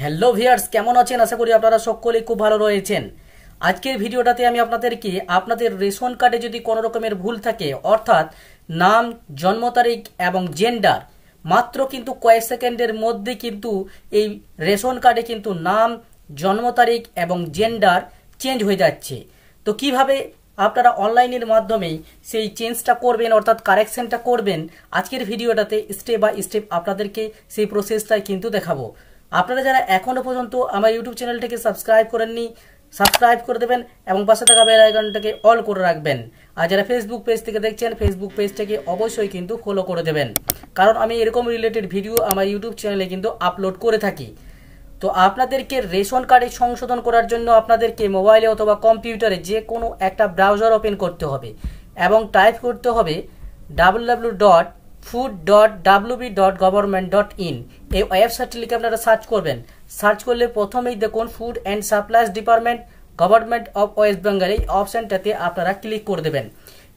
Hello viewers, কেমন আছেন? আশা করি আপনারা সকলেই খুব ভালো রয়েছেন। আজকের ভিডিওটাতে আমি আপনাদেরকে আপনাদের রেশন কার্ডে যদি কোনো রকমের ভুল থাকে, অর্থাৎ নাম, জন্ম তারিখ এবং জেন্ডার, মাত্র কিন্তু কয়েক সেকেন্ডের মধ্যে কিন্তু এই রেশন কার্ডে কিন্তু নাম, জন্ম তারিখ এবং জেন্ডার চেঞ্জ হয়ে যাচ্ছে। তো কিভাবে আপনারা অনলাইনের মাধ্যমেই সেই চেঞ্জটা করবেন, অর্থাৎ কারেকশনটা করবেন, আজকের ভিডিওটাতে স্টেপ বাই স্টেপ আপনাদেরকে সেই প্রসেসটাই কিন্তু দেখাবো। আপনারা যারা এখনো পর্যন্ত আমার ইউটিউব চ্যানেলটাকে সাবস্ক্রাইব করেননি, সাবস্ক্রাইব করে দেবেন এবং পাশে থাকা বেল আইকনটাকে অল করে রাখবেন। আর যারা ফেসবুক পেজ থেকে দেখছেন, ফেসবুক পেজটাকে অবশ্যই কিন্তু ফলো করে দেবেন, কারণ আমি এরকম রিলেটেড ভিডিও আমার ইউটিউব চ্যানেলে কিন্তু আপলোড করে থাকি। তো আপনাদেরকে রেশন কার্ডে সংশোধন করার জন্য আপনাদেরকে মোবাইলে অথবা কম্পিউটারে যে কোনো একটা ব্রাউজার ওপেন করতে হবে এবং টাইপ করতে হবে www.food.wb.government.in। এই ওয়েবসাইটটি লিখে আপনারা সার্চ করবেন। সার্চ করলে প্রথমেই দেখুন food and supplies department, government of West Bengal, এই অপশানটাতে আপনারা ক্লিক করে দেবেন।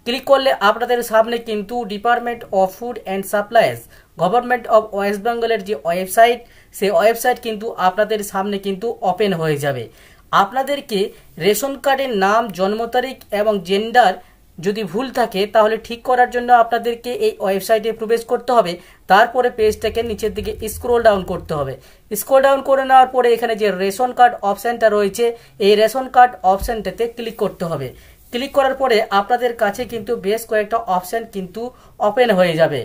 ক্লিক করলে আপনাদের সামনে কিন্তু department of food and supplies, government of West বেঙ্গলের যে ওয়েবসাইট, সেই ওয়েবসাইট কিন্তু আপনাদের সামনে কিন্তু ওপেন হয়ে যাবে। আপনাদেরকে রেশন কার্ডের নাম, জন্ম তারিখ এবং জেন্ডার যদি ভুল থাকে তাহলে ঠিক করার জন্য আপনাদেরকে এই ওয়েবসাইটে প্রবেশ করতে হবে। তারপরে পেজটাকে নিচের দিকে স্ক্রল ডাউন করতে হবে। স্ক্রল ডাউন করে নেওয়ার পরে এখানে যে রেশন কার্ড অপশানটা রয়েছে, এই রেশন কার্ড অপশানটাতে ক্লিক করতে হবে। ক্লিক করার পরে আপনাদের কাছে কিন্তু বেশ কয়েকটা অপশান কিন্তু ওপেন হয়ে যাবে।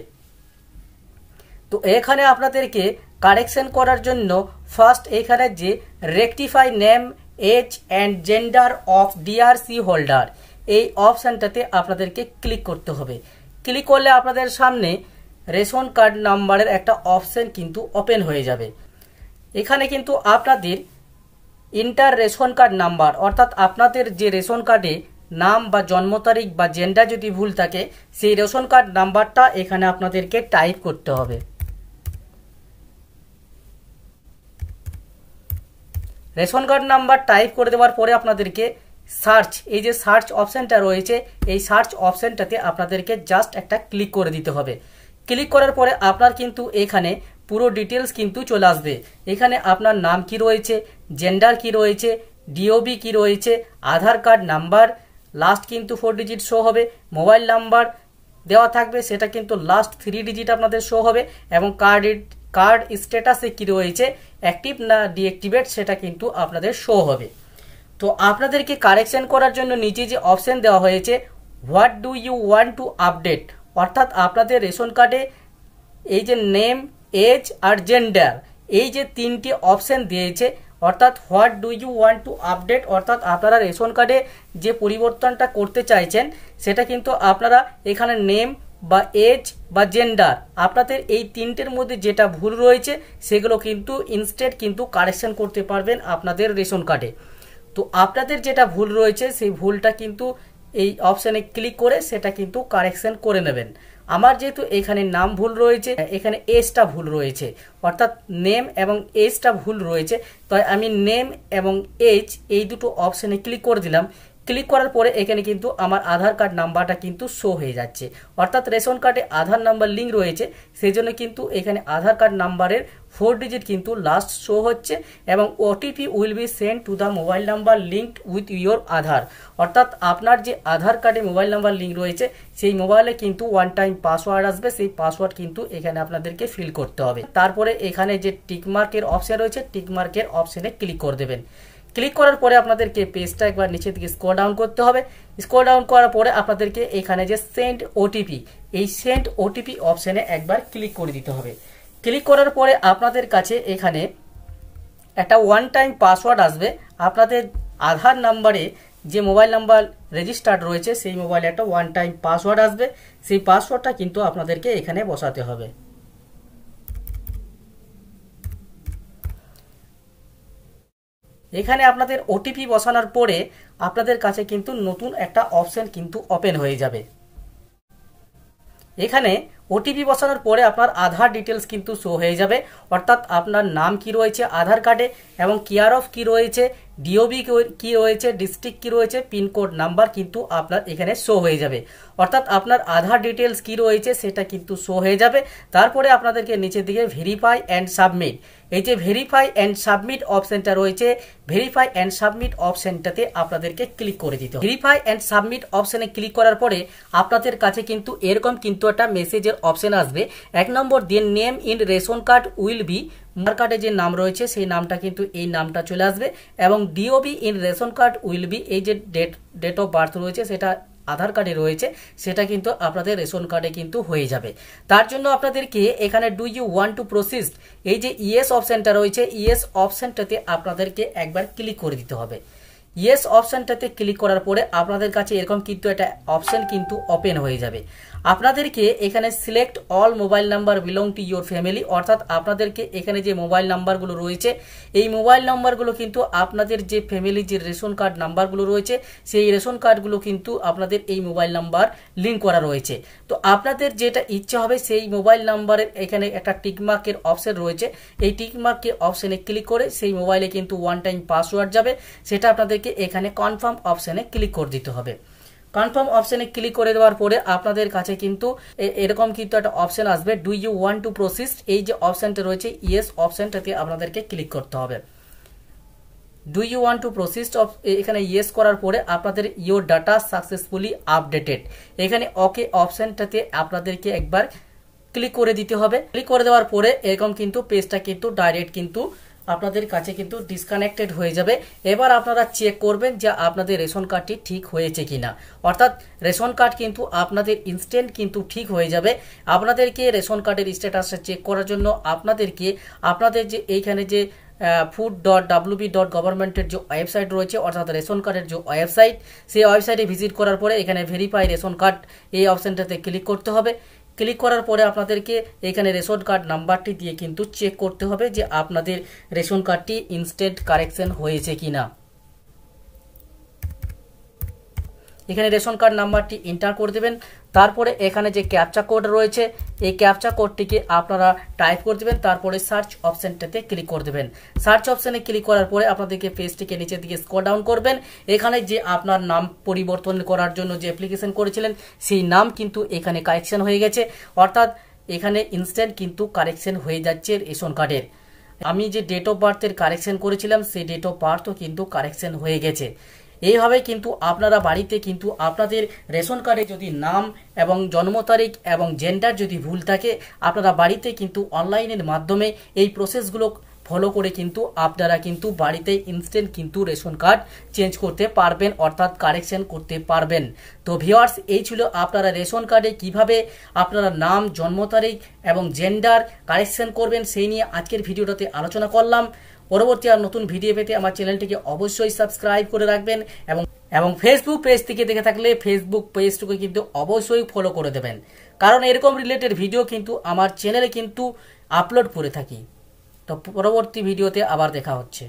তো এখানে আপনাদেরকে কারেকশন করার জন্য ফার্স্ট এখানে যে rectify name, age and gender of DRC holder, এই অপশানটাতে আপনাদেরকে ক্লিক করতে হবে। ক্লিক করলে আপনাদের সামনে রেশন কার্ড নাম্বারের একটা অপশান কিন্তু ওপেন হয়ে যাবে। এখানে কিন্তু আপনাদের ইন্টার রেশন কার্ড নাম্বার, অর্থাৎ আপনাদের যে রেশন কার্ডে নাম বা জন্ম তারিখ বা জেন্ডার যদি ভুল থাকে, সেই রেশন কার্ড নাম্বারটা এখানে আপনাদেরকে টাইপ করতে হবে। রেশন কার্ড নাম্বার টাইপ করে দেওয়ার পরে আপনাদেরকে সার্চ, এই যে সার্চ অপশানটা রয়েছে, এই সার্চ অপশানটাতে আপনাদেরকে জাস্ট একটা ক্লিক করে দিতে হবে। ক্লিক করার পরে আপনার কিন্তু এখানে পুরো ডিটেলস কিন্তু চলে আসবে। এখানে আপনার নাম কি রয়েছে, জেন্ডার কি রয়েছে, ডিওবি কি রয়েছে, আধার কার্ড নাম্বার লাস্ট কিন্তু 4 ডিজিট শো হবে, মোবাইল নাম্বার দেওয়া থাকবে, সেটা কিন্তু লাস্ট 3 ডিজিট আপনাদের শো হবে, এবং কার্ড স্ট্যাটাসে কি রয়েছে, অ্যাক্টিভ না ডিঅ্যাক্টিভেট, সেটা কিন্তু আপনাদের শো হবে। তো আপনাদেরকে কারেকশন করার জন্য নিচে যে অপশন দেওয়া হয়েছে, what do you want to update, অর্থাৎ আপনাদের রেশন কার্ডে এই যে নেম, এজ আর জেন্ডার, এই যে তিনটি অপশন দিয়েছে, অর্থাৎ what do you want to update, অর্থাৎ আপনারা রেশন কার্ডে যে পরিবর্তনটা করতে চাইছেন সেটা কিন্তু আপনারা এখানে নেম বা এজ বা জেন্ডার, আপনাদের এই তিনটের মধ্যে যেটা ভুল রয়েছে সেগুলো কিন্তু ইনস্টেড কিন্তু কারেকশন করতে পারবেন আপনাদের রেশন কার্ডে। তো আপনাদের যেটা ভুল রয়েছে সেই ভুলটা কিন্তু এই অপশানে ক্লিক করে সেটা কিন্তু কারেকশন করে নেবেন। আমার যেহেতু এখানে নাম ভুল রয়েছে, এখানে এজটা ভুল রয়েছে, অর্থাৎ নেম এবং এজটা ভুল রয়েছে, তাই আমি নেম এবং এজ এই দুটো অপশানে ক্লিক করে দিলাম। ক্লিক করার পরে এখানে কিন্তু আমার আধার কার্ড নাম্বারটা কিন্তু শো হয়ে যাচ্ছে, অর্থাৎ রেশন কার্ডে আধার নাম্বার লিঙ্ক রয়েছে, সেই জন্য কিন্তু এখানে আধার কার্ড নাম্বারের 4 ডিজিট কিন্তু লাস্ট শো হচ্ছে, এবং OTP will be send to the mobile number linked with your Aadhaar, অর্থাৎ আপনার যে আধার কার্ডে মোবাইল নাম্বার লিঙ্ক রয়েছে সেই মোবাইলে কিন্তু ওয়ান টাইম পাসওয়ার্ড আসবে, সেই পাসওয়ার্ড কিন্তু এখানে আপনাদেরকে ফিল করতে হবে। তারপরে এখানে যে টিকমার্কের অপশান রয়েছে, টিকমার্কের অপশানে ক্লিক করে দেবেন। ক্লিক করার পরে আপনাদেরকে পেজটা একবার নিচের দিকে স্ক্রল ডাউন করতে হবে। স্ক্রল ডাউন করার পরে আপনাদেরকে এখানে যে সেন্ড ওটিপি, এই সেন্ড ওটিপি অপশানে একবার ক্লিক করে দিতে হবে। ক্লিক করার পরে আপনাদের কাছে এখানে একটা ওয়ান টাইম পাসওয়ার্ড আসবে। আপনাদের আধার নাম্বারে যে মোবাইল নাম্বার রেজিস্টার্ড রয়েছে সেই মোবাইলে একটা ওয়ান টাইম পাসওয়ার্ড আসবে, সেই পাসওয়ার্ডটা কিন্তু আপনাদেরকে এখানে বসাতে হবে। এখানে আপনাদের ওটিপি বসানোর পরে আপনাদের কাছে কিন্তু নতুন একটা অপশন কিন্তু ওপেন হয়ে যাবে। এখানে ওটিপি বসানোর পরে আপনার আধার ডিটেলস কিন্তু শো হয়ে যাবে, অর্থাৎ আপনার নাম কি রয়েছে আধার কার্ডে, এবং কেয়ার অফ কি রয়েছে, ডিওবি কি রয়েছে, ডিস্ট্রিক্ট কি রয়েছে, পিনকোড নাম্বার কিন্তু আপনার এখানে শো হয়ে যাবে, অর্থাৎ আপনার আধার ডিটেলস কি রয়েছে সেটা কিন্তু শো হয়ে যাবে। তারপরে আপনাদেরকে নিচের দিকে ভেরিফাই অ্যান্ড সাবমিট, এই যে ভেরিফাই অ্যান্ড সাবমিট অপশনটা রয়েছে, ভেরিফাই অ্যান্ড সাবমিট অপশনটাতে আপনাদেরকে ক্লিক করে দিতে হবে। ভেরিফাই অ্যান্ড সাবমিট অপশনে ক্লিক করার পরে আপনাদের কাছে কিন্তু এরকম কিন্তু একটা মেসেজের অপশন আসবে। 1 নম্বর দিয়ে name in ration card will be, Aadhaar কার্ডে যে নাম রয়েছে সেই নামটা কিন্তু এই নামটা চলে আসবে, এবং DOB in ration card will B, এই যে ডেট অফ বার্থ রয়েছে সেটা আধার কার্ডে রয়েছে সেটা কিন্তু আপনাদের রেশন কার্ডে কিন্তু হয়ে যাবে। তার জন্য আপনাদেরকে এখানে do you want to proceed, এই যে ইয়েস অপশনটা রয়েছে, ইয়েস অপশনটাতে আপনাদেরকে একবার ক্লিক করে দিতে হবে। ইয়েস অপশনটাতে ক্লিক করার পরে আপনাদের কাছে এরকম কিন্তু একটা অপশন কিন্তু ওপেন হয়ে যাবে। আপনাদেরকে এখানে select all mobile number belong to your family, অর্থাৎ আপনাদেরকে এখানে যে মোবাইল নাম্বারগুলো রয়েছে এই মোবাইল নাম্বারগুলো কিন্তু আপনাদের যে ফ্যামিলি যে রেশন কার্ড নাম্বারগুলো রয়েছে সেই রেশন কার্ডগুলো কিন্তু আপনাদের এই মোবাইল নাম্বার লিঙ্ক করা রয়েছে। তো আপনাদের যেটা ইচ্ছা হবে সেই মোবাইল নাম্বারের এখানে একটা টিকমার্কের অপশন রয়েছে, এই টিকমার্কের অপশনে ক্লিক করে সেই মোবাইলে কিন্তু ওয়ান টাইম পাসওয়ার্ড যাবে, সেটা আপনাদেরকে এখানে কনফার্ম অপশনে ক্লিক করে দিতে হবে। কনফার্ম অপশনে ক্লিক করে দেওয়ার পরে আপনাদের কাছে কিন্তু এরকম কিন্তু একটা অপশন আসবে, do you want to proceed, এই যে অপশনটা রয়েছে ইয়েস অপশনটাতে আপনাদেরকে ক্লিক করতে হবে। Do you want to proceed এখানে ইয়েস করার পরে আপনাদের ইয়োর ডাটা সাকসেসফুলি আপডেটেড, এখানে ওকে অপশনটাতে আপনাদেরকে একবার ক্লিক করে দিতে হবে। ক্লিক করে দেওয়ার পরে এরকম কিন্তু পেজটা কিন্তু ডাইরেক্ট কিন্তু আপনাদের কাছে কিন্তু ডিসকানেক্টেড হয়ে যাবে। এবার আপনারা চেক করবেন যে আপনাদের রেশন কার্ডটি ঠিক হয়েছে কিনা, অর্থাৎ রেশন কার্ড কিন্তু আপনাদের ইনস্ট্যান্ট কিন্তু ঠিক হয়ে যাবে। আপনাদেরকে রেশন কার্ডের স্ট্যাটাসটা চেক করার জন্য আপনাদেরকে আপনাদের যে এইখানে যে food.wb.government-এর যে ওয়েবসাইট রয়েছে, অর্থাৎ রেশন কার্ডের যে ওয়েবসাইট, সেই ওয়েবসাইটে ভিজিট করার পরে এখানে ভেরিফাই রেশন কার্ড এই অপশনটাতে ক্লিক করতে হবে। ক্লিক করার পরে আপনাদেরকে এখানে রেশন কার্ড নাম্বারটি দিয়ে কিন্তু চেক করতে হবে যে আপনাদের রেশন কার্ডটি ইনস্ট্যান্ট কারেকশন হয়েছে কিনা। এখানে রেশন কার্ড নাম্বারটি এন্টার করে দেবেন, তারপরে এখানে যে ক্যাপচা কোড রয়েছে এই ক্যাপচা কোডটিকে আপনারা টাইপ করে দেবেন, তারপরে সার্চ অপশনটাতে ক্লিক করে দেবেন। সার্চ অপশনে ক্লিক করার পরে আপনাদেরকে পেজটিকে নিচের দিকে স্ক্রল ডাউন করবেন, এখানে যে আপনার নাম পরিবর্তন করার জন্য যে অ্যাপ্লিকেশন করেছিলেন সেই নাম কিন্তু এখানে কারেকশন হয়ে গেছে, অর্থাৎ এখানে ইনস্ট্যান্ট কিন্তু কারেকশন হয়ে যাচ্ছে রেশন কার্ডের। আমি যে ডেট অফ বার্থের কারেকশন করেছিলাম সেই ডেট অফ বার্থও কিন্তু কারেকশন হয়ে গেছে। এইভাবে কিন্তু আপনারা বাড়িতে কিন্তু আপনাদের রেশন কার্ডে যদি নাম এবং জন্ম তারিখ এবং জেন্ডার যদি ভুল থাকে আপনারা বাড়িতে কিন্তু অনলাইনের মাধ্যমে এই প্রসেসগুলো ফলো করে কিন্তু আপনারা কিন্তু বাড়িতে ইনস্ট্যান্ট কিন্তু রেশন কার্ড চেঞ্জ করতে পারবেন, অর্থাৎ কারেকশন করতে পারবেন। তো ভিউয়ার্স, এই ছিল আপনারা রেশন কার্ডে কিভাবে আপনারা নাম, জন্ম তারিখ এবং জেন্ডার কারেকশন করবেন সেই নিয়ে আজকের ভিডিওটাতে আলোচনা করলাম। পরবর্তী আর নতুন ভিডিও পেতে আমার চ্যানেলটিকে অবশ্যই সাবস্ক্রাইব করে রাখবেন, এবং ফেসবুক পেজ থেকে দেখে থাকলে ফেসবুক পেজটিকে কিন্তু অবশ্যই ফলো করে দেবেন, কারণ এরকম রিলেটেড ভিডিও কিন্তু আমার চ্যানেলে কিন্তু আপলোড করে থাকি। তো পরবর্তী ভিডিওতে আবার দেখা হচ্ছে।